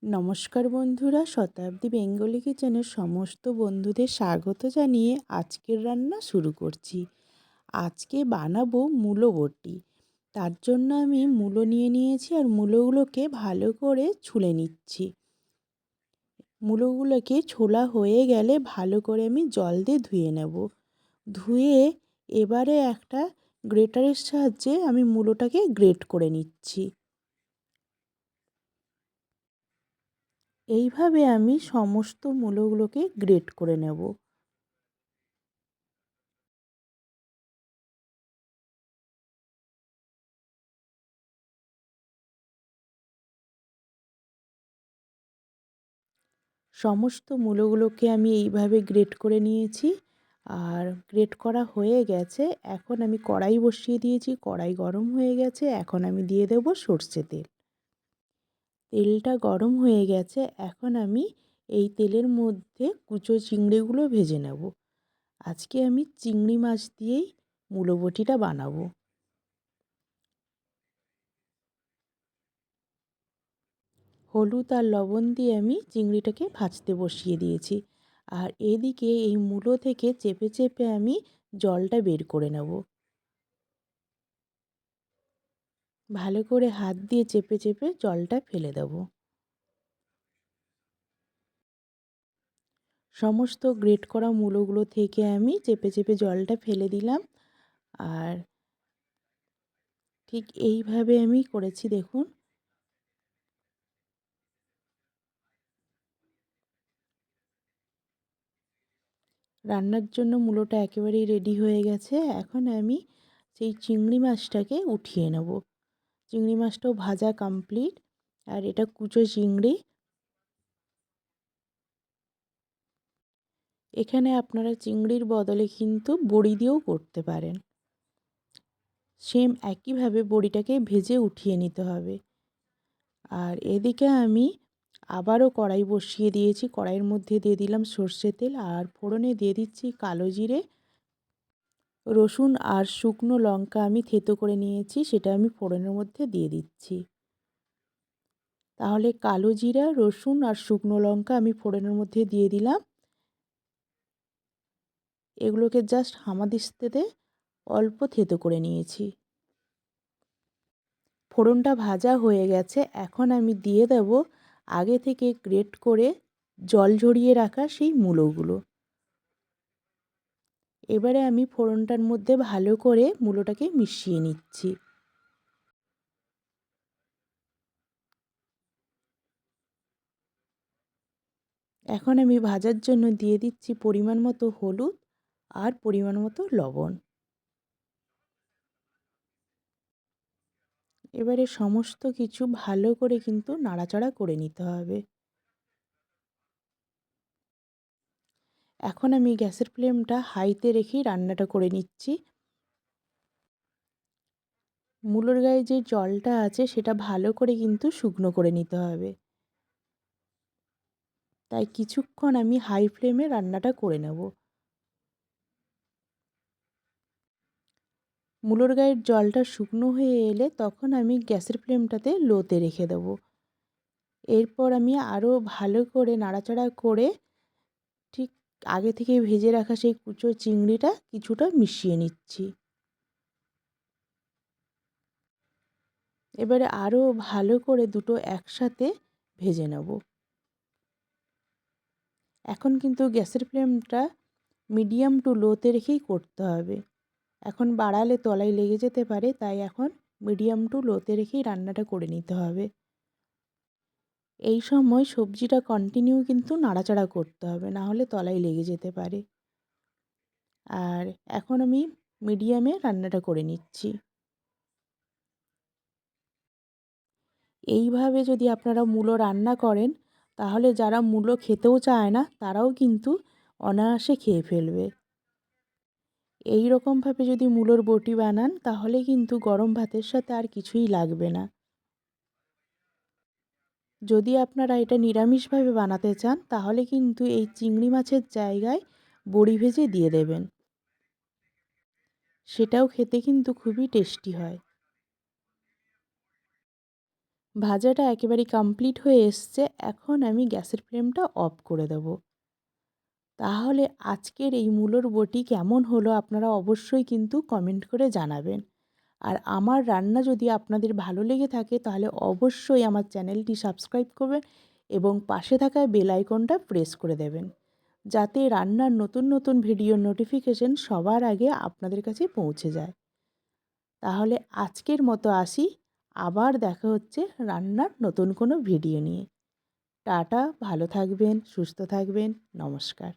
নমস্কার বন্ধুরা, শতাব্দী বেঙ্গলি কিচেনের সমস্ত বন্ধুদের স্বাগত জানিয়ে আজকের রান্না শুরু করছি। আজকে বানাবো মূলো বটি। তার জন্য আমি মূলো নিয়ে নিয়েছি আর মূলোগুলোকে ভালো করে ছুলে নিচ্ছি। মূলোগুলোকে ছোলা হয়ে গেলে ভালো করে আমি জল দিয়ে ধুয়ে নেব। ধুয়ে এবারে একটা গ্রেটারের সাহায্যে আমি মূলোটাকে গ্রেট করে নিচ্ছি। এইভাবে আমি সমস্ত মূলোগুলোকে গ্রেট করে নেব। সমস্ত মূলোগুলোকে আমি এইভাবে গ্রেট করে নিয়েছি আর গ্রেট করা হয়ে গেছে। এখন আমি কড়াই বসিয়ে দিয়েছি, কড়াই গরম হয়ে গেছে। এখন আমি দিয়ে দেব সর্ষে তেল। তেলটা গরম হয়ে গেছে, এখন আমি এই তেলের মধ্যে কুচো চিংড়িগুলো ভেজে নেব। আজকে আমি চিংড়ি মাছ দিয়েই মূলো বটিটা বানাবো। হলুদ আর লবণ দিয়ে আমি চিংড়িটাকে ভাজতে বসিয়ে দিয়েছি। আর এদিকে এই মূলো থেকে চেপে চেপে আমি জলটা বের করে নেব। ভালো করে হাত দিয়ে চেপে চেপে জলটা ফেলে দেব। সমস্ত গ্রেট করা মূলোগুলো থেকে আমি চেপে চেপে জলটা ফেলে দিলাম। আর ঠিক এইভাবে আমি করেছি, দেখুন। রান্নার জন্য মূলোটা একেবারেই রেডি হয়ে গেছে। এখন আমি সেই চিংড়ি মাছটাকে উঠিয়ে নেব। চিংড়ি মাছটাও ভাজা কমপ্লিট। আর এটা কুচো চিংড়ি। এখানে আপনারা চিংড়ির বদলে কিন্তু বড়ি দিয়েও করতে পারেন। সেম একইভাবে বড়িটাকে ভেজে উঠিয়ে নিতে হবে। আর এদিকে আমি আবারও কড়াই বসিয়ে দিয়েছি। কড়াইয়ের মধ্যে দিয়ে দিলাম সর্ষে তেল আর ফোড়নে দিয়ে দিচ্ছি কালো জিরে, রসুন আর শুকনো লঙ্কা আমি থেতো করে নিয়েছি, সেটা আমি ফোড়নের মধ্যে দিয়ে দিচ্ছি। তাহলে কালো জিরা, রসুন আর শুকনো লঙ্কা আমি ফোড়নের মধ্যে দিয়ে দিলাম। এগুলোকে জাস্ট হামাদিস্তাতে অল্প থেতো করে নিয়েছি। ফোড়নটা ভাজা হয়ে গেছে, এখন আমি দিয়ে দেব আগে থেকে গ্রেট করে জল ঝরিয়ে রাখা সেই মূলোগুলো। এবারে আমি ফোড়নটার মধ্যে ভালো করে মূলোটাকে মিশিয়ে নিচ্ছি। এখন আমি ভাজার জন্য দিয়ে দিচ্ছি পরিমাণ মতো হলুদ আর পরিমাণ মতো লবণ। এবারে সমস্ত কিছু ভালো করে কিন্তু নাড়াচাড়া করে নিতে হবে। এখন আমি গ্যাসের ফ্লেমটা হাইতে রেখেই রান্নাটা করে নিচ্ছি। মূলোর গায়ে যে জলটা আছে সেটা ভালো করে কিন্তু শুকনো করে নিতে হবে। তাই কিছুক্ষণ আমি হাই ফ্লেমে রান্নাটা করে নেব। মূলোর গায়ের জলটা শুকনো হয়ে এলে তখন আমি গ্যাসের ফ্লেমটাতে লোতে রেখে দেব। এরপর আমি আরও ভালো করে নাড়াচাড়া করে ঠিক আগে থেকে ভেজে রাখা সেই কুচো চিংড়িটা কিছুটা মিশিয়ে নিচ্ছি। এবারে আরও ভালো করে দুটো একসাথে ভেজে নেব। এখন কিন্তু গ্যাসের ফ্লেমটা মিডিয়াম টু লোতে রেখেই করতে হবে। এখন বাড়ালে তলায় লেগে যেতে পারে, তাই এখন মিডিয়াম টু লোতে রেখেই রান্নাটা করে নিতে হবে। এই সময় সবজিটা কন্টিনিউ কিন্তু নাড়াচাড়া করতে হবে, না হলে তলায় লেগে যেতে পারে। আর এখন আমি মিডিয়ামে রান্নাটা করে নিচ্ছি। এইভাবে যদি আপনারা মূলো রান্না করেন, তাহলে যারা মূলো খেতেও চায় না তারাও কিন্তু অনায়াসে খেয়ে ফেলবে। এই রকমভাবে যদি মূলোর বটি বানান তাহলে কিন্তু গরম ভাতের সাথে আর কিছুই লাগবে না। যদি আপনারা এটা নিরামিষভাবে বানাতে চান তাহলে কিন্তু এই চিংড়ি মাছের জায়গায় বড়ি ভেজে দিয়ে দেবেন। সেটাও খেতে কিন্তু খুবই টেস্টি হয়। ভাজাটা একেবারে কমপ্লিট হয়ে এসছে। এখন আমি গ্যাসের ফ্লেমটা অফ করে দেব। তাহলে আজকের এই মূলোর বটি কেমন হলো আপনারা অবশ্যই কিন্তু কমেন্ট করে জানাবেন। আর আমার রান্না যদি আপনাদের ভালো লেগে থাকে তাহলে অবশ্যই আমার চ্যানেলটি সাবস্ক্রাইব করবেন এবং পাশে থাকা বেল আইকনটা প্রেস করে দেবেন, যাতে রান্নার নতুন নতুন ভিডিওর নোটিফিকেশন সবার আগে আপনাদের কাছে পৌঁছে যায়। তাহলে আজকের মতো আসি, আবার দেখা হচ্ছে রান্নার নতুন কোনো ভিডিও নিয়ে। টাটা, ভালো থাকবেন, সুস্থ থাকবেন, নমস্কার।